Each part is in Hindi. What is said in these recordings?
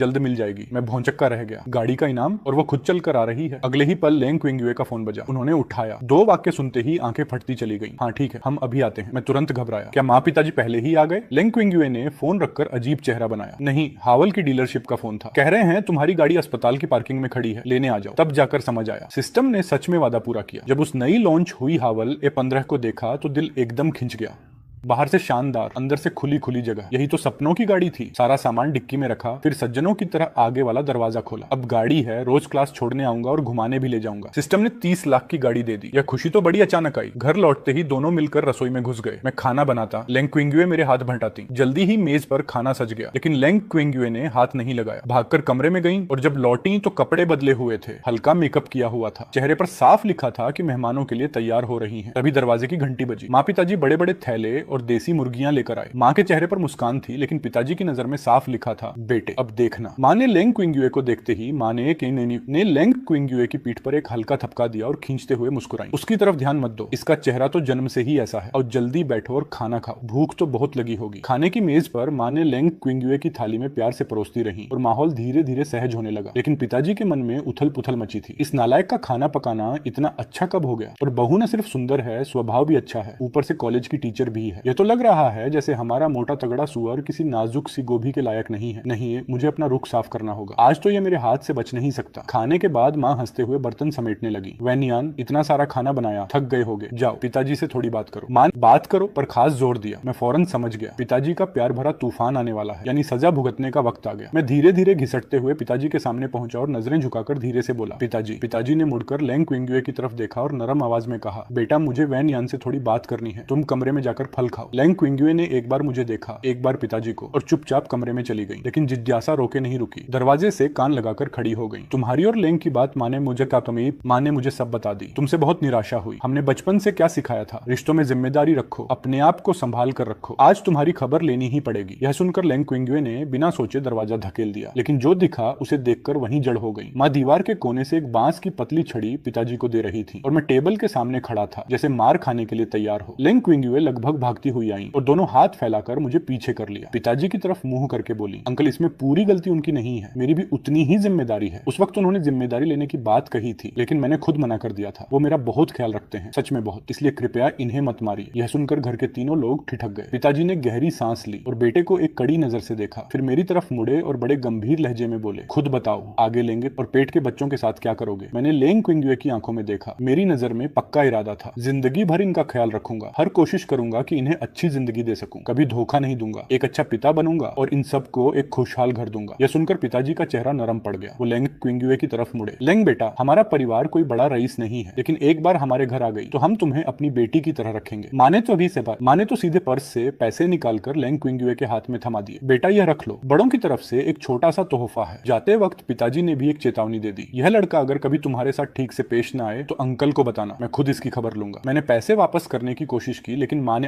जल्द मिल जाएगी। मैं भौंचक्का रह गया। गाड़ी का इनाम, और वो खुद चल कर आ रही है। अगले ही पल लेंग क्विंगुए का फोन बजा। उन्होंने उठाया। 2 वाक्य सुनते ही आंखें फटती चली गई। हाँ ठीक है, हम अभी आते हैं। मैं तुरंत घबराया। क्या माँ पिताजी पहले ही आ गए? लेंग क्विंगुए ने फोन रखकर अजीब चेहरा बनाया। नहीं, हावल की डीलरशिप का फोन था। कह रहे हैं तुम्हारी गाड़ी अस्पताल की पार्किंग में खड़ी है, लेने आ जाओ। तब जाकर समझ आया, सिस्टम ने सच में वादा पूरा किया। जब उस नई लॉन्च हुई हावल A15 को देखा तो दिल एकदम खिंच गया। बाहर से शानदार, अंदर से खुली खुली जगह। यही तो सपनों की गाड़ी थी। सारा सामान डिक्की में रखा, फिर सज्जनों की तरह आगे वाला दरवाजा खोला। अब गाड़ी है, रोज क्लास छोड़ने आऊंगा और घुमाने भी ले जाऊंगा। सिस्टम ने 30 लाख की गाड़ी दे दी। यह खुशी तो बड़ी अचानक आई। घर लौटते ही दोनों मिलकर रसोई में घुस गए। मैं खाना बनाता, लेंग क्विंगुए मेरे हाथ भंटाती। जल्दी ही मेज पर खाना सज गया, लेकिन लेंग क्विंगुए ने हाथ नहीं लगाया। भागकर कमरे में गई और जब लौटी तो कपड़े बदले हुए थे, हल्का मेकअप किया हुआ था। चेहरे पर साफ लिखा था कि मेहमानों के लिए तैयार हो रही हैं। तभी दरवाजे की घंटी बजी। माँ पिताजी बड़े बड़े थैले और देसी मुर्गियां लेकर आए। माँ के चेहरे पर मुस्कान थी, लेकिन पिताजी की नजर में साफ लिखा था, बेटे अब देखना। माँ ने लेंग क्विंगुए को देखते ही माँ ने लेंग क्विंगुए की पीठ पर एक हल्का थपका दिया और खींचते हुए मुस्कुराई। उसकी तरफ ध्यान मत दो, इसका चेहरा तो जन्म से ही ऐसा है। और जल्दी बैठो और खाना खाओ, भूख तो बहुत लगी होगी। खाने की मेज पर माँ ने लेंग क्विंगुए की थाली में प्यार से परोसती रही और माहौल धीरे धीरे सहज होने लगा। लेकिन पिताजी के मन में उथल पुथल मची थी। इस नालायक का खाना पकाना इतना अच्छा कब हो गया? और बहू न सिर्फ सुंदर है, स्वभाव भी अच्छा है, ऊपर से कॉलेज की टीचर भी है। यह तो लग रहा है जैसे हमारा मोटा तगड़ा सुअर किसी नाजुक सी गोभी के लायक नहीं है। नहीं, मुझे अपना रुख साफ करना होगा। आज तो ये मेरे हाथ से बच नहीं सकता। खाने के बाद माँ हंसते हुए बर्तन समेटने लगी। वैनियान, इतना सारा खाना बनाया, थक गए होगे, जाओ पिताजी से थोड़ी बात करो। माँ बात करो, पर खास जोर दिया। मैं फौरन समझ गया, पिताजी का प्यार भरा तूफान आने वाला है, यानी सजा भुगतने का वक्त आ गया। मैं धीरे धीरे घिसटते हुए पिताजी के सामने पहुंचा और नजरें झुकाकर धीरे से बोला, पिताजी। पिताजी ने मुड़कर लेंग क्विंगुए की तरफ देखा और नरम आवाज में कहा, बेटा मुझे वैनियान से थोड़ी बात करनी है, तुम कमरे में जाकर फल खाओ। लेंग क्विंगुए ने एक बार मुझे देखा, एक बार पिताजी को, और चुपचाप कमरे में चली गई। लेकिन जिज्ञासा रोके नहीं रुकी। दरवाजे से कान लगाकर खड़ी हो गई। तुम्हारी और लेंग की बात माँ ने मुझे सब बता दी। तुमसे बहुत निराशा हुई। हमने बचपन से क्या सिखाया था, रिश्तों में जिम्मेदारी रखो, अपने आप को संभाल कर रखो। आज तुम्हारी खबर लेनी ही पड़ेगी। यह सुनकर लेंग क्विंगुए ने बिना सोचे दरवाजा धकेल दिया, लेकिन जो दिखा उसे देखकर वहीं जड़ हो गई। माँ दीवार के कोने से एक बांस की पतली छड़ी पिताजी को दे रही थी और मैं टेबल के सामने खड़ा था, जैसे मार खाने के लिए तैयार हो। लेंग क्विंगुए लगभग भागती हुई आई और दोनों हाथ फैलाकर मुझे पीछे कर लिया। पिताजी की तरफ मुंह करके बोली, अंकल इसमें पूरी गलती उनकी नहीं है, मेरी भी उतनी ही जिम्मेदारी है। उस वक्त उन्होंने जिम्मेदारी लेने की बात कही थी, लेकिन मैंने खुद मना कर दिया था। वो मेरा बहुत ख्याल रखते हैं, सच में बहुत, इसलिए कृपया इन्हें मत मारिए। यह सुनकर घर के तीनों लोग ठिठक गए। पिताजी ने गहरी सांस ली और बेटे को एक कड़ी नजर से देखा, फिर मेरी तरफ मुड़े और बड़े गंभीर लहजे में बोले, खुद बताओ आगे लेंगे और पेट के बच्चों के साथ क्या करोगे? मैंने लेंग क्विंगुए की आंखों में देखा। मेरी नजर में पक्का इरादा था, जिंदगी भर इनका ख्याल रखूंगा, हर कोशिश करूंगा कि इन्हें अच्छी जिंदगी दे सकूं, कभी धोखा नहीं दूंगा, एक अच्छा पिता बनूंगा और इन सबको एक खुशहाल घर दूंगा। यह सुनकर पिताजी का चेहरा नरम पड़ गया। वो लेंग क्विंगुए की तरफ मुड़े। लेंग बेटा, हमारा परिवार कोई बड़ा रईस नहीं है, लेकिन एक बार हमारे घर आ गई तो हम तुम्हें अपनी बेटी की तरह रखेंगे। माने तो सीधे पर्स से पैसे निकालकर लेंग क्विंगुए के हाथ में थमा दिए। बेटा यह रख लो, बड़ों की तरफ से एक छोटा सा तोहफा है। जाते वक्त पिताजी ने भी एक चेतावनी दे दी, यह लड़का अगर कभी तुम्हारे साथ ठीक से पेश न आए तो अंकल को बताना, मैं खुद इसकी खबर लूंगा। मैंने पैसे वापस करने की कोशिश की, लेकिन माँ ने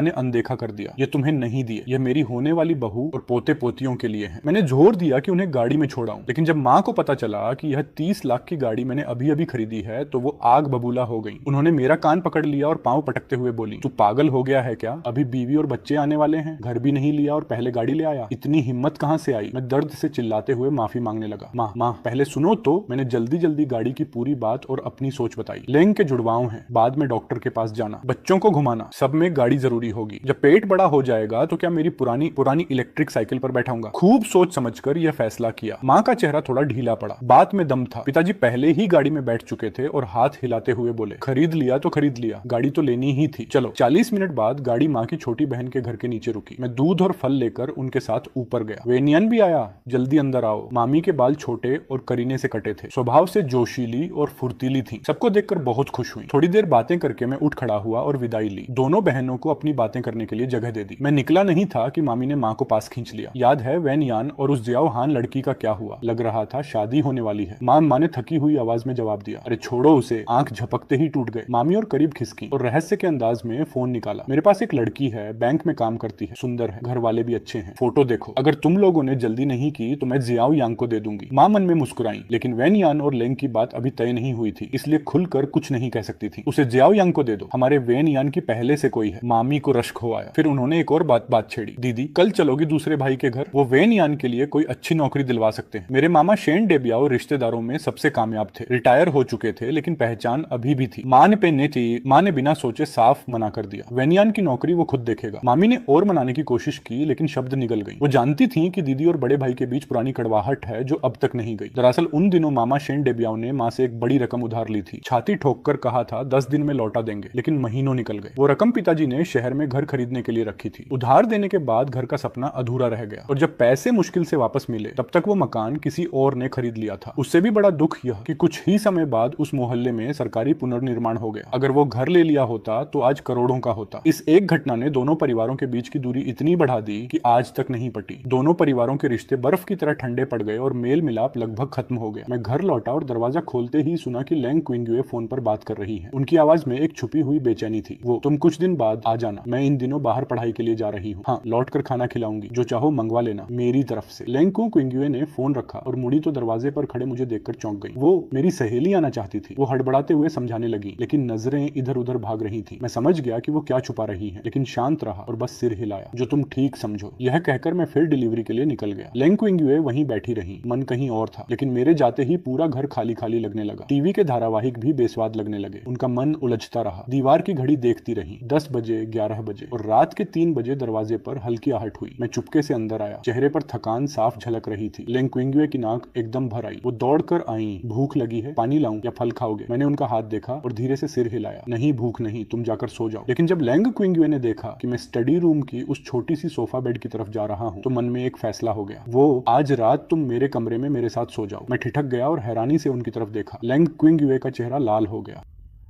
अनदेखा कर दिया। ये तुम्हें नहीं दिए, यह मेरी होने वाली बहू और पोते पोतियों के लिए है। मैंने जोर दिया कि उन्हें गाड़ी में छोड़ाऊं, लेकिन जब माँ को पता चला कि यह 30 लाख की गाड़ी मैंने अभी अभी खरीदी है तो वो आग बबूला हो गई। उन्होंने मेरा कान पकड़ लिया और पांव पटकते हुए बोली, तू पागल हो गया है क्या? अभी बीवी और बच्चे आने वाले हैं, घर भी नहीं लिया और पहले गाड़ी ले आया, इतनी हिम्मत कहां से आई? मैं दर्द से चिल्लाते हुए माफी मांगने लगा। माँ पहले सुनो तो। मैंने जल्दी जल्दी गाड़ी की पूरी बात और अपनी सोच बताई। लेंग के जुड़वाओं हैं, बाद में डॉक्टर के पास जाना, बच्चों को घुमाना, सब में गाड़ी जरूरी होगी। जब पेट बड़ा हो जाएगा तो क्या मेरी पुरानी इलेक्ट्रिक साइकिल पर बैठाऊंगा? खूब सोच समझकर यह फैसला किया। माँ का चेहरा थोड़ा ढीला पड़ा, बात में दम था। पिताजी पहले ही गाड़ी में बैठ चुके थे और हाथ हिलाते हुए बोले, खरीद लिया तो खरीद लिया, गाड़ी तो लेनी ही थी, चलो। 40 मिनट बाद गाड़ी माँ की छोटी बहन के घर के नीचे रुकी। मैं दूध और फल लेकर उनके साथ ऊपर गया। वेनियन भी आया, जल्दी अंदर आओ। मामी के बाल छोटे और करीने से कटे थे, स्वभाव से जोशीली और फुर्तीली थी। सबको देखकर बहुत खुश हुई। थोड़ी देर बातें करके मैं उठ खड़ा हुआ और विदाई ली। दोनों बहनों को अपनी बातें करने के लिए जगह दे दी। मैं निकला नहीं था कि मामी ने माँ को पास खींच लिया। याद है वैनयान और उस जियाओ हान लड़की का क्या हुआ? लग रहा था शादी होने वाली है। माँ ने थकी हुई आवाज में जवाब दिया, अरे छोड़ो उसे। आंख झपकते ही टूट गए। मामी और करीब खिसकी और रहस्य के अंदाज में फोन निकाला। मेरे पास एक लड़की है, बैंक में काम करती है, सुंदर है, घर वाले भी अच्छे हैं, फोटो देखो। अगर तुम लोगों ने जल्दी नहीं की तो मैं जियाओ यांग को दे दूंगी। माँ मन में मुस्कुराई, लेकिन वैनयान और लेंग की बात अभी तय नहीं हुई थी, इसलिए खुलकर कुछ नहीं कह सकती थी। उसे जियाओ यांग को दे दो, हमारे वैनयान पहचान की पहले से कोई है। मामी को रश्क हो आया। फिर उन्होंने एक और बात छेड़ी। दीदी कल चलोगी दूसरे भाई के घर, वो वेन यान के लिए कोई अच्छी नौकरी दिलवा सकते हैं। मेरे मामा शेन डेबियाओ रिश्तेदारों में सबसे कामयाब थे, रिटायर हो चुके थे, लेकिन पहचान अभी भी थी। माँ ने बिना सोचे साफ मना कर दिया। वेनियान की नौकरी वो खुद देखेगा। मामी ने और मनाने की कोशिश की, लेकिन शब्द निकल गई। वो जानती थी कि दीदी और बड़े भाई के बीच पुरानी कड़वाहट है जो अब तक नहीं गई। दरअसल उन दिनों मामा शेन डेबियाओ ने माँ से एक बड़ी रकम उधार ली थी। छाती ठोक कर कहा था 10 दिन में लौटा देंगे, लेकिन महीनों निकल गए। वो रकम पिताजी ने शहर में घर खरीदने के लिए रखी थी। उधार देने के बाद घर का सपना अधूरा रह गया, और जब पैसे मुश्किल से वापस मिले तब तक वो मकान किसी और ने खरीद लिया था। उससे भी बड़ा दुख यह कि कुछ ही समय बाद उस मोहल्ले में सरकारी पुनर्निर्माण हो गया। अगर वो घर ले लिया होता तो आज करोड़ों का होता। इस एक घटना ने दोनों परिवारों के बीच की दूरी इतनी बढ़ा दी कि आज तक नहीं पटी। दोनों परिवारों के रिश्ते बर्फ की तरह ठंडे पड़ गए और मेल मिलाप लगभग खत्म हो गया। मैं घर लौटा और दरवाजा खोलते ही सुना कि लेंग क्विंगुए फोन पर बात कर रही है। उनकी आवाज में एक छुपी हुई बेचैनी थी। वो, तुम कुछ दिन बाद आ जाना, मैं इन दिनों बाहर पढ़ाई के लिए जा रही हूँ। हाँ, लौट कर खाना खिलाऊंगी, जो चाहो मंगवा लेना मेरी तरफ से। लेंग क्विंगुए ने फोन रखा और मुड़ी तो दरवाजे पर खड़े मुझे देखकर चौंक गई। वो मेरी सहेली आना चाहती थी। वो हड़बड़ाते हुए समझाने लगी, लेकिन नजरें इधर उधर भाग रही थी। मैं समझ गया कि वो क्या छुपा रही है, लेकिन शांत रहा और बस सिर हिलाया। जो तुम ठीक समझो, यह कहकर मैं फिर डिलीवरी के लिए निकल गया। लेंग क्विंगुए वहीं बैठी रही, मन कहीं और था। लेकिन मेरे जाते ही पूरा घर खाली खाली लगने लगा। टीवी के धारावाहिक भी बेस्वाद लगने लगे। उनका मन उलझता रहा। दीवार की घड़ी देखती रही। 10 बजे, 11 बजे और रात के 3 बजे दरवाजे पर हल्की आहट हुई। मैं चुपके से अंदर आया। चेहरे पर थकान साफ झलक रही थी। लेंग क्विंगुए की नाक एकदम भर आई। वो दौड़ कर आई। भूख लगी है, पानी लाऊं या फल खाओगे? मैंने उनका हाथ देखा और धीरे से सिर हिलाया। नहीं, भूख नहीं, तुम जाकर सो जाओ। लेकिन जब लेंग क्विंगुए ने देखा कि मैं स्टडी रूम की उस छोटी सी सोफा बेड की तरफ जा रहा हूँ, तो मन में एक फैसला हो गया। वो, आज रात तुम मेरे कमरे में मेरे साथ सो जाओ। मैं ठिठक गया और हैरानी से उनकी तरफ देखा। लेंग क्विंगुए का चेहरा लाल हो गया।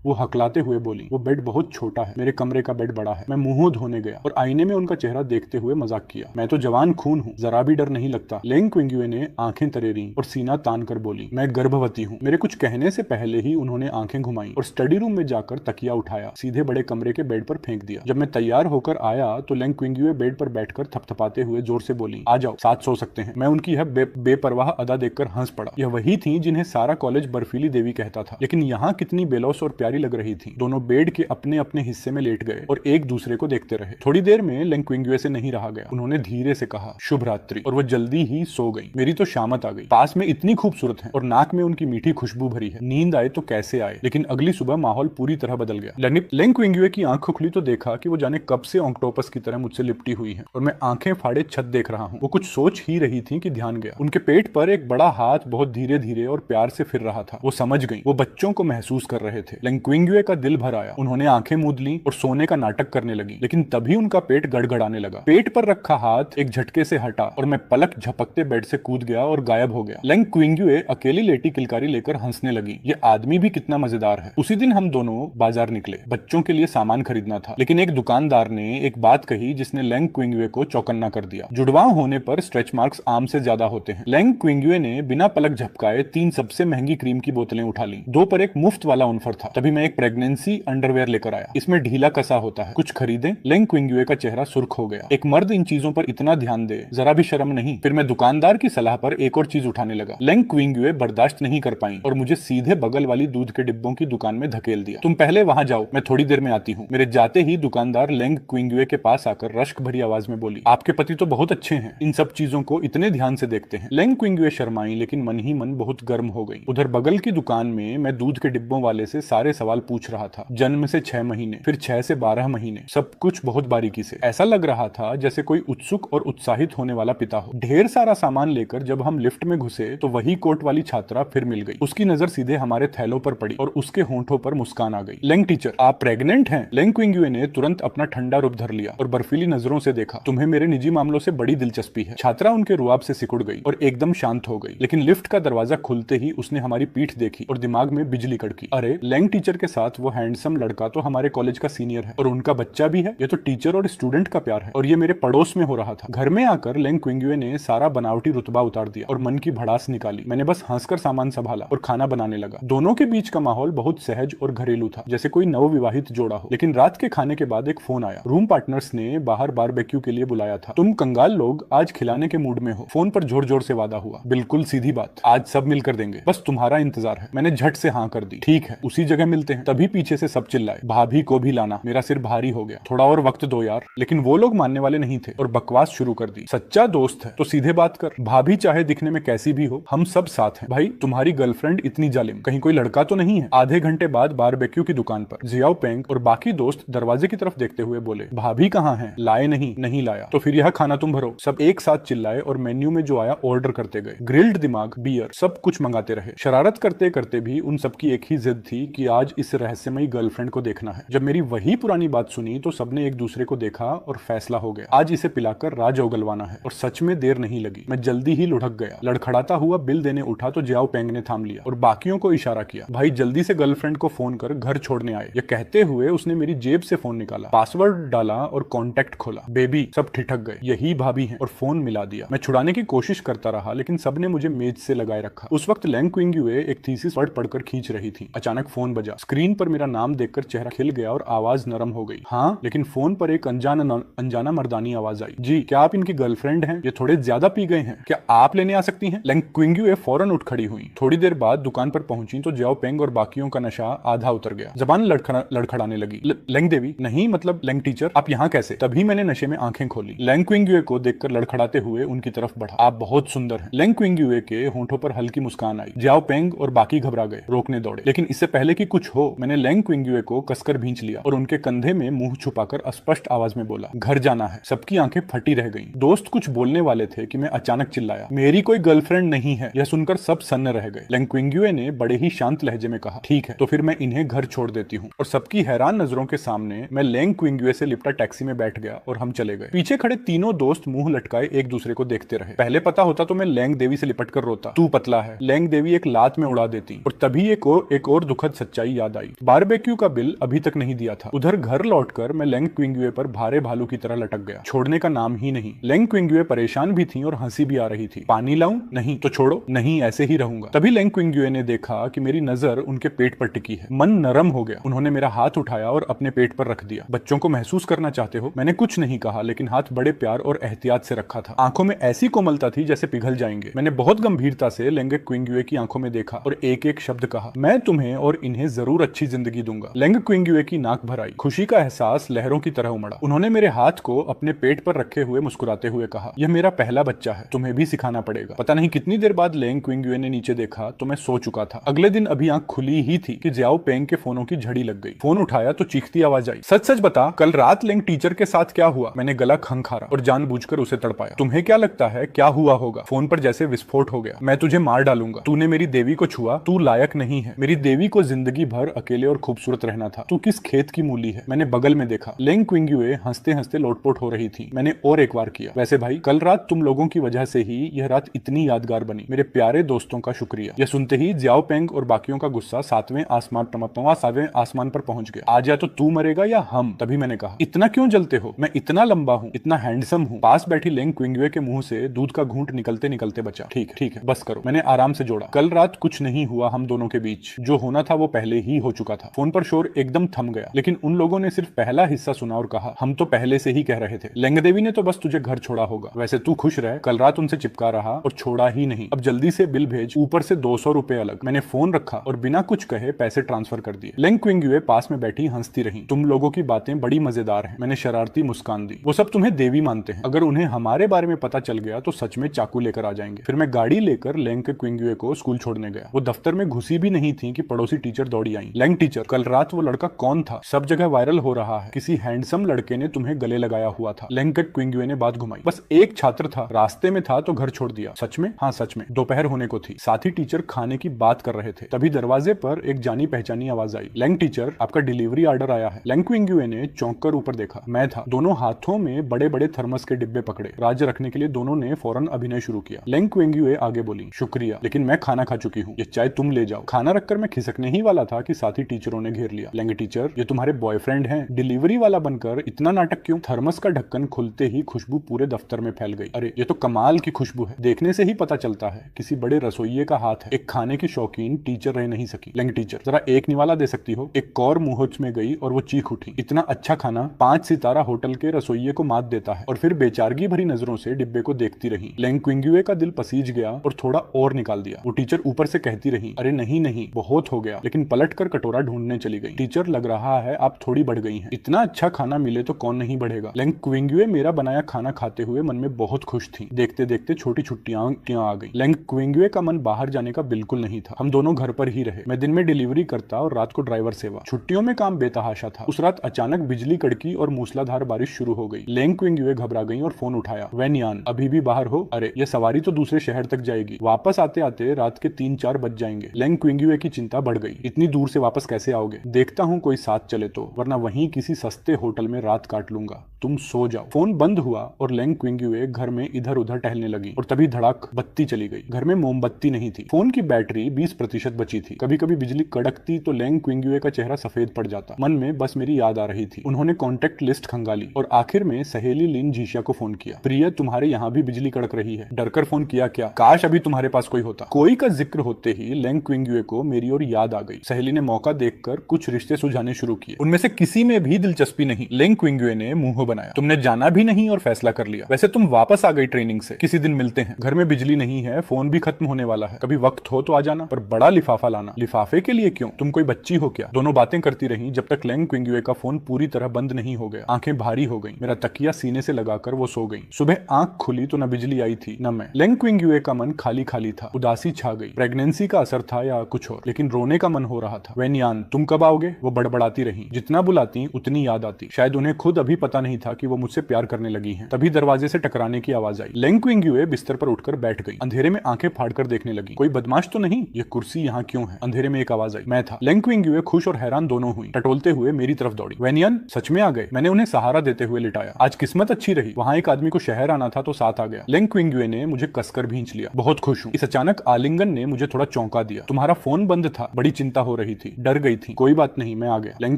वो हकलाते हुए बोली, वो बेड बहुत छोटा है, मेरे कमरे का बेड बड़ा है। मैं मुंह धोने गया और आईने में उनका चेहरा देखते हुए मजाक किया। मैं तो जवान खून हूँ, जरा भी डर नहीं लगता। लेंग क्विंगुए ने आंखें तरेरी और सीना तान कर बोली, मैं गर्भवती हूँ। मेरे कुछ कहने से पहले ही उन्होंने आंखें घुमाई और स्टडी रूम में जाकर तकिया उठाया, सीधे बड़े कमरे के बेड पर फेंक दिया। जब मैं तैयार होकर आया तो लेंग क्विंगुए बेड पर बैठकर थपथपाते हुए जोर से बोली, आ जाओ, साथ सो सकते हैं। मैं उनकी यह बेपरवाह अदा देखकर हंस पड़ा। यह वही थी जिन्हें सारा कॉलेज बर्फीली देवी कहता था, लेकिन यहाँ कितनी बेलौस और प्यारी लग रही थी। दोनों बेड के अपने अपने हिस्से में लेट गए और एक दूसरे को देखते रहे। थोड़ी देर में लेंग क्विंगुए से नहीं रहा गया। उन्होंने धीरे से कहा, शुभ रात्रि, और वो जल्दी ही सो गई। मेरी तो शामत आ गई। पास में इतनी खूबसूरत है और नाक में उनकी मीठी खुशबू भरी है। नींद आए तो कैसे आए, लेकिन अगली सुबह माहौल पूरी तरह बदल गया। लेंग क्विंगुए की आंख खुली तो देखा कि वो जाने कब से ऑक्टोपस की तरह मुझसे लिपटी हुई है और मैं आंखें फाड़े छत देख रहा हूँ। वो कुछ सोच ही रही थी कि ध्यान गया। उनके पेट पर एक बड़ा हाथ बहुत धीरे धीरे और प्यार से फिर रहा था। वो समझ गई। वो बच्चों को महसूस कर रहे थे। लेंग क्विंगुए का दिल भर आया। उन्होंने आंखें मूंद ली और सोने का नाटक करने लगी, लेकिन तभी उनका पेट गड़गड़ाने लगा। पेट पर रखा हाथ एक झटके से हटा और मैं पलक झपकते बेड से कूद गया और गायब हो गया। लेंग क्विंगुए अकेली लेटी किलकारी लेकर हंसने लगी। ये आदमी भी कितना मजेदार है। उसी दिन हम दोनों बाजार निकले। बच्चों के लिए सामान खरीदना था, लेकिन एक दुकानदार ने एक बात कही जिसने लेंग क्विंगुए को चौकन्ना कर दिया। जुड़वां होने पर स्ट्रेच मार्क्स आम से ज्यादा होते हैं। लेंग क्विंगुए ने बिना पलक झपकाए 3 सबसे महंगी क्रीम की बोतलें उठा ली। 2 पर एक मुफ्त वाला ऑफर था। तभी मैं एक प्रेगनेंसी अंडरवेयर लेकर आया। इसमें ढीला कसा होता है, कुछ खरीदें? लेंग क्विंगुए का चेहरा सुर्ख हो गया। एक मर्द इन चीजों पर इतना ध्यान दे, जरा भी शर्म नहीं। फिर मैं दुकानदार की सलाह पर एक और चीज उठाने लगा। लेंग क्विंगुए बर्दाश्त नहीं कर पाई और मुझे सीधे बगल वाली दूध के डिब्बों की दुकान में धकेल दिया। तुम पहले वहां जाओ, मैं थोड़ी देर में आती हूँ। मेरे जाते ही दुकानदार लेंग क्विंगुए के पास आकर रश्क भरी आवाज में बोली, आपके पति तो बहुत अच्छे हैं, इन सब चीजों को इतने ध्यान से देखते हैं। लेंग क्विंगुए शर्माई, लेकिन मन ही मन बहुत गर्म हो गई। उधर बगल की दुकान में मैं दूध के डिब्बों वाले से सारे सवाल पूछ रहा था। जन्म से 6 महीने, फिर 6 से 12 महीने, सब कुछ बहुत बारीकी से। ऐसा लग रहा था जैसे कोई उत्सुक और उत्साहित होने वाला पिता हो। ढेर सारा सामान लेकर जब हम लिफ्ट में घुसे तो वही कोट वाली छात्रा फिर मिल गई। उसकी नजर सीधे हमारे थैलों पर पड़ी और उसके होंठों पर मुस्कान आ गई। लेंग टीचर, आप प्रेग्नेंट हैं? लेंग क्विंगुए ने तुरंत अपना ठंडा रूप धर लिया और बर्फीली नजरों से देखा। तुम्हें मेरे निजी मामलों से बड़ी दिलचस्पी है। छात्रा उनके रुआब से सिकुड़ गई और एकदम शांत हो गई। लेकिन लिफ्ट का दरवाजा खुलते ही उसने हमारी पीठ देखी और दिमाग में बिजली कड़की। अरे, लेंग टीचर के साथ वो हैंडसम लड़का तो हमारे कॉलेज का सीनियर है और उनका बच्चा भी है। ये तो टीचर और स्टूडेंट का प्यार है और ये मेरे पड़ोस में हो रहा था। घर में आकर लेंग क्विंगुए ने सारा बनावटी रुतबा उतार दिया और मन की भड़ास निकाली। मैंने बस हंसकर सामान संभाला और खाना बनाने लगा। दोनों के बीच का माहौल बहुत सहज और घरेलू था, जैसे कोई नवविवाहित जोड़ा हो। लेकिन रात के खाने के बाद एक फोन आया। रूम पार्टनर्स ने बाहर बारबेक्यू के लिए बुलाया था। तुम कंगाल लोग आज खिलाने के मूड में हो। फोन पर जोर जोर से वादा हुआ। बिल्कुल सीधी बात, आज सब मिलकर देंगे, बस तुम्हारा इंतजार है। मैंने झट से हाँ कर दी। ठीक है, उसी जगह मिलते मिलते हैं। तभी पीछे से सब चिल्लाए, भाभी को भी लाना। मेरा सिर भारी हो गया, थोड़ा और वक्त दो यार। लेकिन वो लोग मानने वाले नहीं थे और बकवास शुरू कर दी। सच्चा दोस्त है तो सीधे बात कर, भाभी चाहे दिखने में कैसी भी हो, हम सब साथ हैं। भाई तुम्हारी गर्लफ्रेंड इतनी जालिम, कहीं कोई लड़का तो नहीं है? आधे घंटे बाद बारबेक्यू की दुकान पर जियाओ पेंग और बाकी दोस्त दरवाजे की तरफ देखते हुए बोले, भाभी कहाँ है? लाए नहीं? नहीं लाया तो फिर यह खाना तुम भरो। सब एक साथ चिल्लाए और मेन्यू में जो आया ऑर्डर करते गए। ग्रिल्ड दिमाग, बियर, सब कुछ मंगाते रहे। शरारत करते करते भी उन सबकी एक ही जिद थी कि आज इस रहस्यमयी गर्लफ्रेंड को देखना है। जब मेरी वही पुरानी बात सुनी तो सबने एक दूसरे को देखा और फैसला हो गया, आज इसे पिलाकर राज उगलवाना है। और सच में देर नहीं लगी, मैं जल्दी ही लुढ़क गया। लड़खड़ाता हुआ बिल देने उठा तो जियाओ पेंग ने थाम लिया और बाकियों को इशारा किया, भाई जल्दी से गर्लफ्रेंड को फोन कर घर छोड़ने आए। यह कहते हुए उसने मेरी जेब से फोन निकाला, पासवर्ड डाला और कॉन्टेक्ट खोला। बेबी, सब ठिठक गए, यही भाभी है, और फोन मिला दिया। मैं छुड़ाने की कोशिश करता रहा लेकिन सबने मुझे मेज से लगाए रखा। उस वक्त लेंग क्विंग्युए एक थीसिस पढ़कर खींच रही थी। अचानक फोन बजा। स्क्रीन पर मेरा नाम देखकर चेहरा खिल गया और आवाज नरम हो गई। हाँ, लेकिन फोन पर एक अनजाना मर्दानी आवाज आई, जी क्या आप इनकी गर्लफ्रेंड हैं? ये थोड़े ज्यादा पी गए हैं, क्या आप लेने आ सकती हैं? लेंग क्विंग्युए फौरन उठ खड़ी हुई। थोड़ी देर बाद दुकान पर पहुंची तो जियाओ पेंग और बाकियों का नशा आधा उतर गया। जबान लड़खड़ाने लगी। लेंग देवी, नहीं मतलब लेंग टीचर, आप यहाँ कैसे? तभी मैंने नशे में आंखें खोली। लेंग क्विंग्युए को देखकर लड़खड़ाते हुए उनकी तरफ बढ़ा। आप बहुत सुंदर हैं। लेंग क्विंग्युए के होंठों पर हल्की मुस्कान आई। जियाओ पेंग और बाकी घबरा गए, रोकने दौड़े। लेकिन इससे पहले कि कुछ हो, मैंने लेंग क्विंग्युए को कसकर भींच लिया और उनके कंधे में मुंह छुपाकर स्पष्ट आवाज में बोला, घर जाना है। सबकी आंखें फटी रह गईं। दोस्त कुछ बोलने वाले थे कि मैं अचानक चिल्लाया, मेरी कोई गर्लफ्रेंड नहीं है। यह सुनकर सब सन्न रह गए। लेंग क्विंग्युए ने बड़े ही शांत लहजे में कहा, ठीक है तो फिर मैं इन्हें घर छोड़ देती हूँ। और सबकी हैरान नजरों के सामने मैं लेंग क्विंग्युए से लिपटा टैक्सी में बैठ गया और हम चले गए। पीछे खड़े तीनों दोस्त मुंह लटकाए एक दूसरे को देखते रहे। पहले पता होता तो मैं लेंग देवी से लिपट कर रोता, तू पतला है। लेंग देवी एक लात में उड़ा देती। और तभी एक और दुखद सच्चाई याद आई, बारबेक्यू का बिल अभी तक नहीं दिया था। उधर घर लौटकर मैं लेंग क्विंग्युए पर भारे भालू की तरह लटक गया, छोड़ने का नाम ही नहीं। लेंग क्विंग्युए परेशान भी थी और हंसी भी आ रही थी। पानी लाऊं? नहीं तो छोड़ो। नहीं, ऐसे ही रहूंगा। तभी लेंग क्विंग्युए ने देखा कि मेरी नजर उनके पेट पर टिकी है। मन नरम हो गया। उन्होंने मेरा हाथ उठाया और अपने पेट पर रख दिया। बच्चों को महसूस करना चाहते हो? मैंने कुछ नहीं कहा लेकिन हाथ बड़े प्यार और एहतियात से रखा था। आंखों में ऐसी कोमलता थी जैसे पिघल जाएंगे। मैंने बहुत गंभीरता से लेंग क्विंग्युए की आंखों में देखा और एक एक शब्द कहा, मैं तुम्हें और इन्हें जरूर अच्छी जिंदगी दूंगा। लेंग क्विंग्युए की नाक भर आई। खुशी का एहसास लहरों की तरह उमड़ा। उन्होंने मेरे हाथ को अपने पेट पर रखे हुए मुस्कुराते हुए कहा, यह मेरा पहला बच्चा है, तुम्हें भी सिखाना पड़ेगा। पता नहीं कितनी देर बाद लेंग क्विंग्युए ने नीचे देखा तो मैं सो चुका था। अगले दिन अभी आंख खुली ही थी कि जियाओ पेंग के फोनों की झड़ी लग गई। फोन उठाया तो चीखती आवाज आई, सच सच बता, कल रात लेंग टीचर के साथ क्या हुआ? मैंने गला खंखारा और जानबूझकर उसे तड़पाया। तुम्हें क्या लगता है क्या हुआ होगा? फोन पर जैसे विस्फोट हो गया, मैं तुझे मार डालूंगा। तूने मेरी देवी को छुआ, तू लायक नहीं है। मेरी देवी को जिंदगी भर अकेले और खूबसूरत रहना था। तू किस खेत की मूली है? मैंने बगल में देखा। लेंग क्विंग्युए हंसते हंसते लोटपोट हो रही थी। मैंने और एक बार किया, वैसे भाई कल रात तुम लोगों की वजह से ही यह रात इतनी यादगार बनी। मेरे प्यारे दोस्तों का शुक्रिया। यह सुनते ही जियाओ पेंग और बाकियों का गुस्सा सातवें आसमान पर पहुंच गया। आज या तो तू मरेगा या हम। तभी मैंने कहा, इतना क्यों जलते हो? मैं इतना लंबा हूँ, इतना हैंडसम हूँ। पास बैठी लेंग क्विंग्युए के मुंह से दूध का घूंट निकलते निकलते बचा। ठीक है बस करो। मैंने आराम से जोड़ा, कल रात कुछ नहीं हुआ हम दोनों के बीच। जो होना था वो पहले ही हो चुका था। फोन पर शोर एकदम थम गया लेकिन उन लोगों ने सिर्फ पहला हिस्सा सुना और कहा, हम तो पहले से ही कह रहे थे। लेंग देवी ने तो बस तुझे घर छोड़ा होगा। वैसे तू खुश रह, कल रात उनसे चिपका रहा और छोड़ा ही नहीं। अब जल्दी से बिल भेज, ऊपर से 200 रुपए अलग। मैंने फोन रखा और बिना कुछ कहे पैसे ट्रांसफर कर दिए। लेंग क्विंग्युए पास में बैठी हंसती रही। तुम लोगों की बातें बड़ी मजेदार हैं। मैंने शरारती मुस्कान दी। वो सब तुम्हें देवी मानते हैं, अगर उन्हें हमारे बारे में पता चल गया तो सच में चाकू लेकर आ जाएंगे। फिर मैं गाड़ी लेकर लेंग क्विंग्युए को स्कूल छोड़ने गया। वो दफ्तर में घुसी भी नहीं थी कि पड़ोसी टीचर दौड़ी आई। लेंग टीचर, कल रात वो लड़का कौन था? सब जगह वायरल हो रहा है, किसी हैंडसम लड़के ने तुम्हें गले लगाया हुआ था। लेंग क्विंग्युए ने बात घुमाई। बस एक छात्र था, रास्ते में था तो घर छोड़ दिया। सच में? हाँ सच में। दोपहर होने को थी, साथी टीचर खाने की बात कर रहे थे। तभी दरवाजे पर एक जानी पहचानी आवाज आई, लेंग टीचर आपका डिलीवरी ऑर्डर आया है। लेंग क्विंग्युए ने चौंक कर ऊपर देखा, मैं था। दोनों हाथों में बड़े बड़े थर्मस के डिब्बे पकड़े। राज्य रखने के लिए दोनों ने फौरन अभिनय शुरू किया। लेंग क्विंग्युए आगे बोली, शुक्रिया लेकिन मैं खाना खा चुकी हूँ, ये चाय तुम ले जाओ। खाना रखकर मैं खिसकने ही वाला था कि साथी टीचरों ने घेर लिया। लेंग टीचर, ये तुम्हारे बॉयफ्रेंड हैं? डिलीवरी वाला बनकर इतना नाटक क्यों? थर्मस का ढक्कन खुलते ही खुशबू पूरे दफ्तर में फैल गई। अरे ये तो कमाल की खुशबू है, देखने से ही पता चलता है किसी बड़े रसोइये का हाथ है। एक खाने की शौकीन टीचर रह नहीं सकी। लेंग टीचर, जरा एक निवाला दे सकती हो? एक कौर मुंह में गई और वो चीख उठी, इतना अच्छा खाना 5 सितारा होटल के रसोइये को मात देता है। और फिर बेचारगी भरी नजरों से डिब्बे को देखती रही। लेंग क्विंग्युए का दिल पसीज गया और थोड़ा और निकाल दिया। वो टीचर ऊपर से कहती रही, अरे नहीं नहीं बहुत हो गया। लेकिन पलक पलटकर कटोरा ढूंढने चली गई। टीचर, लग रहा है आप थोड़ी बढ़ गई हैं। इतना अच्छा खाना मिले तो कौन नहीं बढ़ेगा। लेंग क्विंगुए मेरा बनाया खाना खाते हुए मन में बहुत खुश थी। देखते देखते छोटी छुट्टियां आ गई। लेंग क्विंगुए का मन बाहर जाने का बिल्कुल नहीं था। हम दोनों घर पर ही रहे। मैं दिन में डिलीवरी करता और रात को ड्राइवर सेवा। छुट्टियों में काम बेतहाशा था। उस रात अचानक बिजली कड़की और मूसलाधार बारिश शुरू हो गई। लेंग क्विंगुए घबरा गई और फोन उठाया। वैनयान, अभी भी बाहर हो? अरे, ये सवारी तो दूसरे शहर तक जाएगी। वापस आते आते रात के 3-4 बज जाएंगे। लेंग क्विंगुए की चिंता बढ़ गई। इतनी दूर से वापस कैसे आओगे? देखता हूँ कोई साथ चले तो, वरना वहीं किसी सस्ते होटल में रात काट लूंगा। तुम सो जाओ। फोन बंद हुआ और लेंग क्विंगुए घर में इधर उधर टहलने लगी और तभी धड़ाक बत्ती चली गई। घर में मोमबत्ती नहीं थी। फोन की बैटरी 20% बची थी। कभी कभी बिजली कड़कती तो लेंग क्विंगुए का चेहरा सफेद पड़ जाता। मन में बस मेरी याद आ रही थी। उन्होंने कॉन्टेक्ट लिस्ट खंगाली और आखिर में सहेली लिन जीशिया को फोन किया। प्रिय, तुम्हारे यहाँ भी बिजली कड़क रही है। डरकर फोन किया क्या? काश अभी तुम्हारे पास कोई होता। कोई का जिक्र होते ही लेंग क्विंगुए को मेरी ओर याद आ गई। सहेली ने मौका देखकर कुछ रिश्ते सुझाने शुरू किए। उनमें से किसी में भी दिलचस्पी नहीं। लेंग क्विंगुए ने मुंह बनाया। तुमने जाना भी नहीं और फैसला कर लिया। वैसे तुम वापस आ गई ट्रेनिंग से। किसी दिन मिलते हैं। घर में बिजली नहीं है, फोन भी खत्म होने वाला है। कभी वक्त हो तो आ जाना, पर बड़ा लिफाफा लाना। लिफाफे के लिए क्यों? तुम कोई बच्ची हो क्या? दोनों बातें करती रही जब तक लेंग क्विंगुए का फोन पूरी तरह बंद नहीं हो गया। आंखें भारी हो गई। मेरा तकिया सीने से लगाकर वो सो गई। सुबह आंख खुली तो न बिजली आई थी न मैं। लेंग क्विंगुए का मन खाली खाली था। उदासी छा गई। प्रेगनेंसी का असर था या कुछ और, लेकिन रोने का मन हो रहा था। वैनयान, तुम कब आओगे? वो बड़बड़ाती रही। जितना बुलाती उतनी याद आती। शायद उन्हें खुद अभी पता नहीं था कि वो मुझसे प्यार करने लगी हैं। तभी दरवाजे से टकराने की आवाज आई। लेंग क्विंगुए बिस्तर पर उठकर बैठ गई। अंधेरे में आंखें फाड़कर देखने लगी। कोई बदमाश तो नहीं? ये कुर्सी यहाँ क्यों है? अंधेरे में एक आवाज आई। मैं था। लेंग क्विंगुए खुश और हैरान दोनों हुई। टटोलते हुए मेरी तरफ दौड़ी। वैनयान, सच में आ गए? मैंने उन्हें सहारा देते हुए लिटाया। आज किस्मत अच्छी रही। वहां एक आदमी को शहर आना था तो साथ आ गया। लेंग क्विंगुए ने मुझे कसकर भींच लिया। बहुत खुश हूँ। इस अचानक आलिंगन ने मुझे थोड़ा चौंका दिया। तुम्हारा फोन बंद था। बड़ी चिंता हो रही थी। डर गई थी। कोई बात नहीं, मैं आ गया। लेंग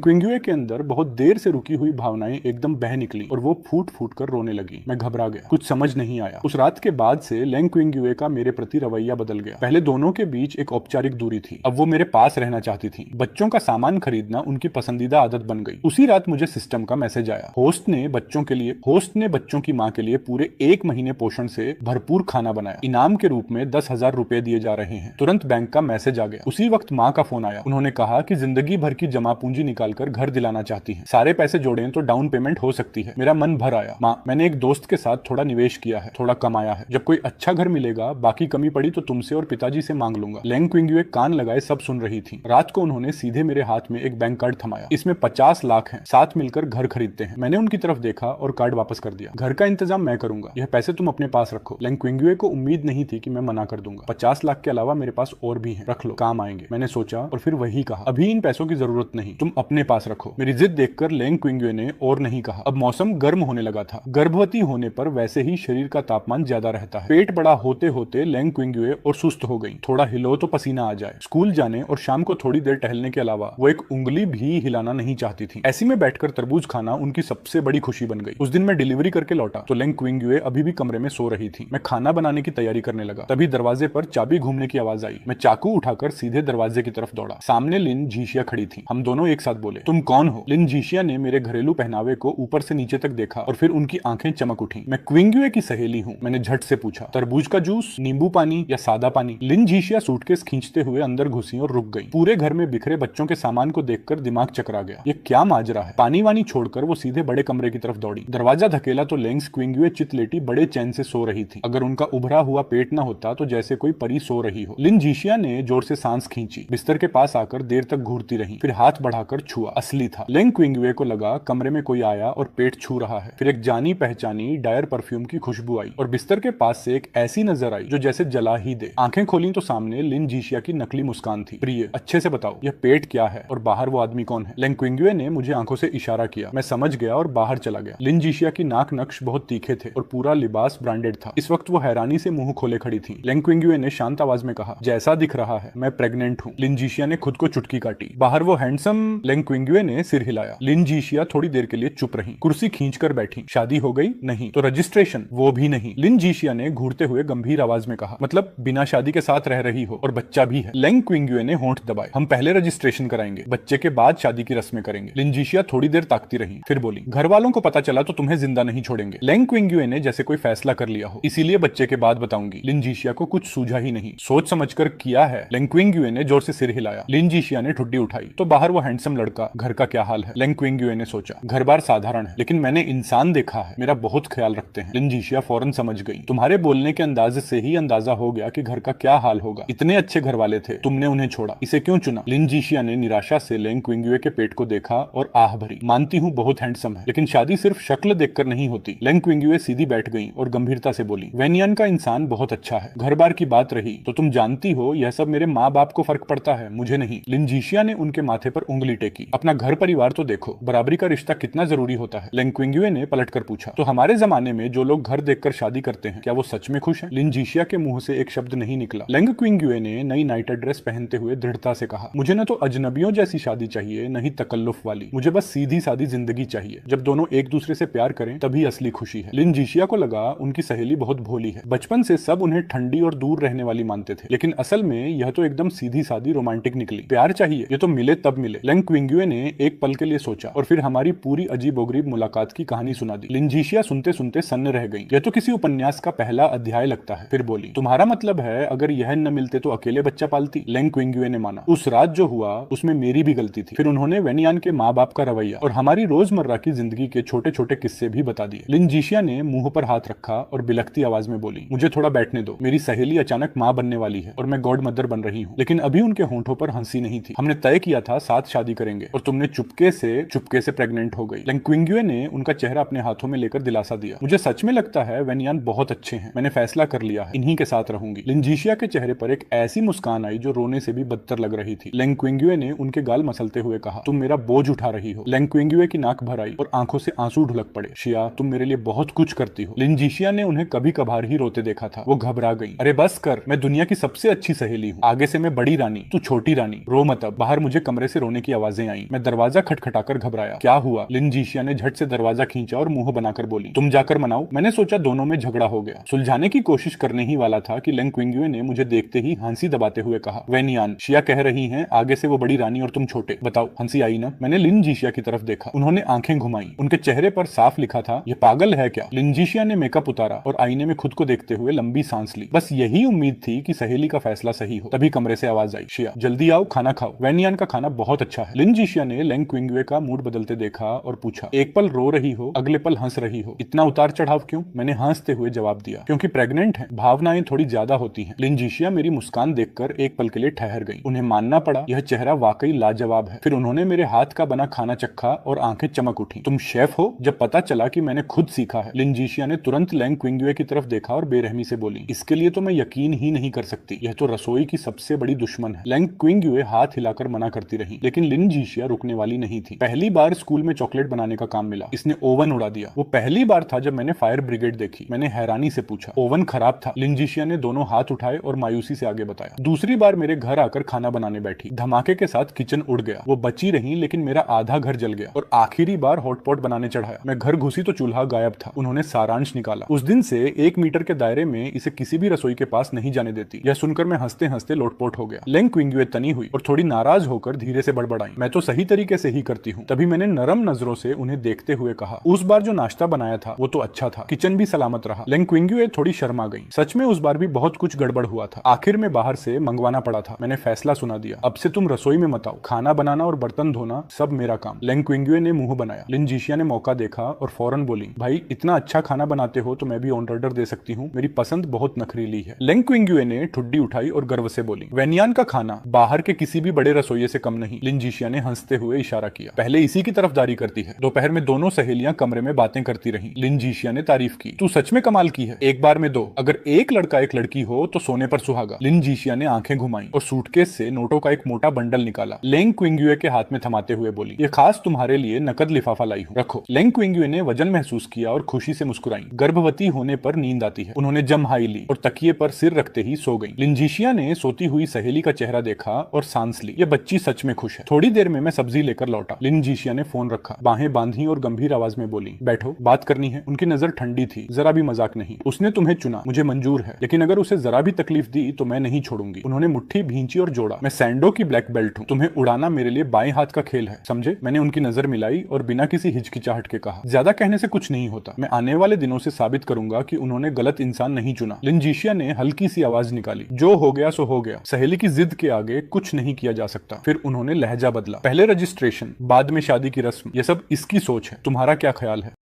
क्विंगुए के अंदर बहुत देर से रुकी हुई भावनाएं एकदम बह निकली और वो फूट फूट कर रोने लगी। मैं घबरा गया। कुछ समझ नहीं आया। उस रात के बाद से लेंग क्विंगुए का मेरे प्रति रवैया बदल गया। पहले दोनों के बीच एक औपचारिक दूरी थी। अब वो मेरे पास रहना चाहती थी। बच्चों का सामान खरीदना उनकी पसंदीदा आदत बन गई। उसी रात मुझे सिस्टम का मैसेज आया। होस्ट ने बच्चों की माँ के लिए पूरे 1 महीने पोषण से भरपूर खाना बनाया। इनाम के रूप में 10,000 रुपए दिए जा रहे हैं। तुरंत बैंक का मैसेज आ गया। उसी वक्त माँ का फोन आया। उन्होंने कहा कि जिंदगी भर की जमा पूंजी निकालकर घर दिलाना चाहती हैं। सारे पैसे जोड़ें तो डाउन पेमेंट हो सकती है। मेरा मन भर आया। माँ, मैंने एक दोस्त के साथ थोड़ा निवेश किया है, थोड़ा कमाया है। जब कोई अच्छा घर मिलेगा, बाकी कमी पड़ी तो तुमसे और पिताजी से मांग लूंगा। लेंग क्विंगुए कान लगाए सब सुन रही थी। रात को उन्होंने सीधे मेरे हाथ में एक बैंक कार्ड थमाया। इसमें 50 लाख हैं। साथ मिलकर घर खरीदते हैं। मैंने उनकी तरफ देखा और कार्ड वापस कर दिया। घर का इंतजाम मैं करूंगा। यह पैसे तुम अपने पास रखो। लेंग क्विंगुए को उम्मीद नहीं थी कि मैं मना कर दूंगा। 50 लाख के अलावा मेरे पास और भी हैं। रख लो, काम आएंगे। मैंने सोचा और फिर वही कहा, अभी इन पैसों की जरूरत नहीं, तुम अपने पास रखो। मेरी जिद देखकर लेंग क्विंगुए ने और नहीं कहा। अब मौसम गर्म होने लगा था। गर्भवती होने पर वैसे ही शरीर का तापमान ज्यादा रहता है। पेट बड़ा होते होते लेंग क्विंगुए और सुस्त हो गई। थोड़ा हिलो तो पसीना आ जाए। स्कूल जाने और शाम को थोड़ी देर टहलने के अलावा वो एक उंगली भी हिलाना नहीं चाहती थी। ऐसी में बैठकर तरबूज खाना उनकी सबसे बड़ी खुशी बन गई। उस दिन मैं डिलीवरी करके लौटा तो लेंग क्विंगुए अभी भी कमरे में सो रही थी। मैं खाना बनाने की तैयारी करने लगा। तभी दरवाजे पर चाबी घूमने की आवाज आई। मैं चाकू उठाकर सीधे दरवाजे की तरफ दौड़ा। सामने लिन जीशिया खड़ी थी। हम दोनों एक साथ बोले, तुम कौन हो? लिन जीशिया ने मेरे घरेलू पहनावे को ऊपर से नीचे तक देखा और फिर उनकी आंखें चमक उठी। मैं क्विंगुए की सहेली हूँ। मैंने झट से पूछा, तरबूज का जूस, नींबू पानी या सादा पानी? लिन जीशिया सूटकेस खींचते हुए अंदर घुसी और रुक गई। पूरे घर में बिखरे बच्चों के सामान को देखकर दिमाग चकरा गया। ये क्या माजरा है? पानी वानी छोड़कर वो सीधे बड़े कमरे की तरफ दौड़ी। दरवाजा धकेला तो लेंग क्विंगुए चित लेटी बड़े चैन से सो रही थी। अगर उनका उभरा हुआ पेट न होता तो जैसे कोई परी सो रही हो। लिन जीशिया ने जोर से सांस खींची। बिस्तर के पास आकर देर तक घूरती रही। फिर हाथ बढ़ाकर छुआ। असली था। लेंग क्विंगुए को लगा कमरे में कोई आया और पेट छू रहा है। फिर एक जानी पहचानी डायर परफ्यूम की खुशबू आई और बिस्तर के पास से एक ऐसी नजर आई जो जैसे जला ही दे। आंखें खोली तो सामने लिन जीशिया की नकली मुस्कान थी। प्रिय, अच्छे से बताओ, यह पेट क्या है और बाहर वो आदमी कौन है? लेंग क्विंगुए ने मुझे आंखों से इशारा किया। मैं समझ गया और बाहर चला गया। लिन जीशिया की नाक नक्श बहुत तीखे थे और पूरा लिबास ब्रांडेड था। इस वक्त वो हैरानी से मुंह खोले खड़ी थी। लेंग क्विंगुए ने शांत आवाज में कहा, जैसा दिख रहा है मैं प्रेग्नेंट हूँ। लिन जीशिया ने खुद को चुटकी काटी। बाहर वो हैंडसम लेंग क्विंगुए ने सिर हिलाया। लिन जीशिया थोड़ी देर के लिए चुप रही। कुर्सी खींचकर बैठी। शादी हो गई? नहीं। तो रजिस्ट्रेशन? वो भी नहीं। लिन जीशिया ने घूरते हुए गंभीर आवाज में कहा, मतलब बिना शादी के साथ रह रही हो और बच्चा भी है? लेंग क्विंगुए ने होंठ दबाए। हम पहले रजिस्ट्रेशन कराएंगे, बच्चे के बाद शादी की रस्में करेंगे। लिन जीशिया थोड़ी देर ताकती रही, फिर बोली, घर वालों को पता चला तो तुम्हें जिंदा नहीं छोड़ेंगे। लेंग क्विंगुए ने जैसे कोई फैसला कर लिया हो, इसीलिए बच्चे के बाद बताऊंगी। लिन जीशिया को कुछ सूझा ही नहीं। सोच समझकर किया है। लेंग क्विंगुए ने जोर से सिर हिलाया। लिन जीशिया ने ठुड्डी उठाई तो बाहर वो हैंडसम लड़का, घर का क्या हाल है? लेंग क्विंगयुए ने सोचा, घर बार साधारण है, लेकिन मैंने इंसान देखा है, मेरा बहुत ख्याल रखते हैं। लिन जीशिया फौरन समझ गई, तुम्हारे बोलने के अंदाजे से ही अंदाजा हो गया कि घर का क्या हाल होगा। इतने अच्छे घर वाले थे, तुमने उन्हें छोड़ा, इसे क्यों चुना? लिन जीशिया ने निराशा से लेंग क्विंगयुए के पेट को देखा और आह भरी। मानती हूँ बहुत हैंडसम है, लेकिन शादी सिर्फ शक्ल देखकर नहीं होती। लेंग क्विंगयुए सीधी बैठ गई और गंभीरता से बोली, वेनियान का इंसान बहुत अच्छा है। घर बार की बात रही तो तुम जानती हो यह सब मेरे माँ बाप को फर्क पड़ता है, मुझे नहीं। लिन जीशिया ने उनके माथे पर उंगली टेकी। अपना घर परिवार तो देखो, बराबरी का रिश्ता कितना जरूरी होता है। लेंग क्विंगयुए ने पलटकर पूछा, तो हमारे जमाने में जो लोग घर देखकर शादी करते हैं, क्या वो सच में खुश हैं? लिन जीशिया के मुंह से एक शब्द नहीं निकला। लेंग क्विंगयुए ने नई नाइट ड्रेस पहनते हुए दृढ़ता से कहा, मुझे न तो अजनबियों जैसी शादी चाहिए, न ही तकल्लुफ वाली। मुझे बस सीधी सादी जिंदगी चाहिए। जब दोनों एक दूसरे से प्यार करें तभी असली खुशी है। लिन जीशिया को लगा उनकी सहेली बहुत भोली है। बचपन से सब उन्हें ठंडी और दूर रहने वाली मानते थे, लेकिन असल में यह तो एकदम सीधी सादी रोमांटिक निकली। प्यार चाहिए, ये तो मिले तब मिले। लेंग क्विंगयुए ने एक पल के लिए सोचा और फिर हमारी पूरी अजीबोगरीब मुलाकात की कहानी सुना दी। लिन जीशिया सुनते सुनते सन्न रह गई। यह तो किसी उपन्यास का पहला अध्याय लगता है। फिर बोली, तुम्हारा मतलब है अगर यह न मिलते तो अकेले बच्चा पालती? लेंग क्विंगयुए ने माना, उस रात जो हुआ उसमें मेरी भी गलती थी। फिर उन्होंने वेनियान के माँ बाप का रवैया और हमारी रोजमर्रा की जिंदगी के छोटे छोटे किस्से भी बता दिए। लिन जीशिया ने मुंह पर हाथ रखा और बिलखती आवाज में बोली, मुझे थोड़ा बैठने दो। मेरी सहेली अचानक माँ बनने वाली है और मैं गॉड मदर बन रही हूँ। लेकिन अभी उनके होंठों पर हंसी नहीं थी। हमने तय किया था साथ शादी करेंगे और तुमने चुपके से प्रेग्नेंट हो गई। लेंग क्विंगयुए ने उनका चेहरा अपने हाथों में लेकर दिलासा दिया, मुझे सच में लगता है वेनियान बहुत अच्छे हैं। मैंने फैसला कर लिया है, इन्हीं के साथ रहूंगी। लिन जीशिया के चेहरे पर एक ऐसी मुस्कान आई जो रोने से भी बदतर लग रही थी। लेंग क्विंगयुए ने उनके गाल मसलते हुए कहा, तुम मेरा बोझ उठा रही हो। लेंग क्विंगयुए की नाक भर आई और आंखों से आंसू ढुलक पड़े। शिया, तुम मेरे लिए बहुत कुछ करती हो। लिन जीशिया ने उन्हें कभी कभार ही रोते देखा था। वो घबरा गई। अरे बस कर, मैं दुनिया की सबसे अच्छी सहेली हूँ। आगे से मैं बड़ी रानी, तू छोटी रानी। रो मत अब। बाहर मुझे कमरे से रोने की आवाजें आई। मैं दरवाजा खटखटाकर घबराया। क्या हुआ? लिन जीशिया ने झट से दरवाजा खींचा और मुंह बनाकर बोली, तुम जाकर मनाओ। मैंने सोचा दोनों में झगड़ा हो गया। सुलझाने की कोशिश करने ही वाला था कि लेंग क्विंगयुए ने मुझे देखते ही हंसी दबाते हुए कहा, वेनियान, शिया कह रही हैं आगे से वो बड़ी रानी और तुम छोटे। बताओ, हंसी आई ना? मैंने लिन जीशिया की तरफ देखा। उन्होंने आंखें घुमाई। उनके चेहरे पर साफ लिखा था, ये पागल है क्या? लिन जीशिया ने मेकअप उतारा और आईने में खुद को देखते हुए लंबी सांस ली। बस यही उम्मीद थी कि सहेली का फैसला सही हो। तभी कमरे से आवाज आई, शिया जल्दी आओ, खाना खाओ। वेनियान का खाना बहुत अच्छा है। लिन जीशिया ने लेंग क्विंगयुए का मूड बदलते देखा और पूछा, एक पल रो रही हो, अगले पल हंस रही हो, इतना उतार चढ़ाव क्यों? मैंने हंसते हुए जवाब दिया, क्योंकि प्रेग्नेंट है, भावनाएं थोड़ी ज्यादा होती हैं। लिन जीशिया मेरी मुस्कान देखकर एक पल के लिए ठहर गई। उन्हें मानना पड़ा, यह चेहरा वाकई लाजवाब है। फिर उन्होंने मेरे हाथ का बना खाना चखा और आंखें चमक उठी। तुम शेफ हो? जब पता चला कि मैंने खुद सीखा है। लिन जीशिया ने तुरंत लेंग क्विंगयुए की तरफ देखा और बेरहमी से बोली, इसके लिए तो मैं यकीन ही नहीं कर सकती। यह तो रसोई की सबसे बड़ी दुश्मन है। लेंग क्विंगयुए हाथ हिलाकर मना करती रही, लेकिन लिन जीशिया रुकने वाली नहीं थी। पहली बार स्कूल में चॉकलेट बनाने का काम मिला, इसने ओवन उड़ा दिया। वो पहली बार था जब मैंने फायर ब्रिगेड देखी। मैंने हैरानी से पूछा, ओवन खराब था? लिन जीशिया ने दोनों हाथ उठाए और मायूसी से आगे बताया। दूसरी बार मेरे घर आकर खाना बनाने बैठी, धमाके के साथ किचन उड़ गया। वो बची रही लेकिन मेरा आधा घर जल गया। और आखिरी बार हॉटपॉट बनाने चढ़ाया, मैं घर घुसी तो चूल्हा गायब था। उन्होंने सारांश निकाला, उस दिन से 1 मीटर के दायरे में इसे किसी भी रसोई के पास नहीं जाने देती। यह सुनकर मैं हंसते हंसते लोटपोट हो गया। लेंग क्विंगयुए तनी हुई और थोड़ी नाराज होकर धीरे से बड़बड़ाई, मैं तो सही तरीके से ही करती हूँ। तभी मैंने नरम नजरों से उन्हें देखते हुए कहा, उस बार जो नाश्ता बनाया था वो तो अच्छा था, किचन भी सलामत रहा। लेंग क्विंगयुए थोड़ी शर्मा गई। सच में उस बार भी बहुत कुछ गड़बड़ हुआ था। आखिर में बाहर से मंगवाना पड़ा था। मैंने फैसला सुना दिया, अब से तुम रसोई में मत आओ। खाना बनाना और बर्तन धोना सब मेरा काम। लेंग क्विंगयुए ने मुंह बनाया। लिन जीशिया ने मौका देखा और फौरन बोली, भाई इतना अच्छा खाना बनाते हो तो मैं भी ऑर्डर दे सकती हूँ। मेरी पसंद बहुत नखरीली है। लेंग क्विंगयुए ने ठुड्डी उठाई और गर्व से बोली, वेनियान का खाना बाहर के किसी भी बड़े रसोइये से कम नहीं। लिन जीशिया ने हंसते हुए इशारा किया, पहले इसी की तरफदारी करती है। दोपहर में दोनों सहेलियां कमरे में बातें करती रहीं। लिन जीशिया ने तारीफ की, तू सच में कमाल की है, एक बार में 2। अगर एक लड़का एक लड़की हो तो सोने पर सुहागा। लिन जीशिया ने आंखें घुमाई और सूटकेस से नोटों का एक मोटा बंडल निकाला। लेंग क्विंगयुए के हाथ में थमाते हुए बोली, ये खास तुम्हारे लिए नकद लिफाफा लाई हूँ, रखो। लेंग क्विंगयुए ने वजन महसूस किया और खुशी से मुस्कुराई। गर्भवती होने पर नींद आती है। उन्होंने जम्हाई ली और तकिए पर सिर रखते ही सो गई। लिन जीशिया ने सोती हुई सहेली का चेहरा देखा और सांस ली, ये बच्ची सच में खुश है। थोड़ी देर में मैं सब्जी लेकर लौटा। लिन जीशिया ने फोन रखा, बाहें बांधी और गंभीर आवाज में बोली, बैठो, बात करनी है। उनकी नजर ठंडी थी, जरा भी मजाक नहीं। उसने तुम्हें चुना, मुझे मंजूर है, लेकिन अगर उसे जरा भी तकलीफ दी तो मैं नहीं छोड़ूंगी। उन्होंने मुट्ठी भींची और जोड़ा, मैं सैंडो की ब्लैक बेल्ट हूँ, तुम्हें उड़ाना मेरे लिए बाएं हाथ का खेल है, समझे? मैंने उनकी नजर मिलाई और बिना किसी हिचकिचाहट के कहा, ज्यादा कहने से कुछ नहीं होता। मैं आने वाले दिनों से साबित करूंगा कि उन्होंने गलत इंसान नहीं चुना। लिन जीशिया ने हल्की सी आवाज निकाली, जो हो गया सो हो गया। सहेली की जिद के आगे कुछ कुछ नहीं किया जा सकता। फिर उन्होंने लहजा बदला, पहले रजिस्ट्रेशन बाद में शादी की रस्म, ये सब इसकी सोच है। तुम्हारा क्या ख्याल है?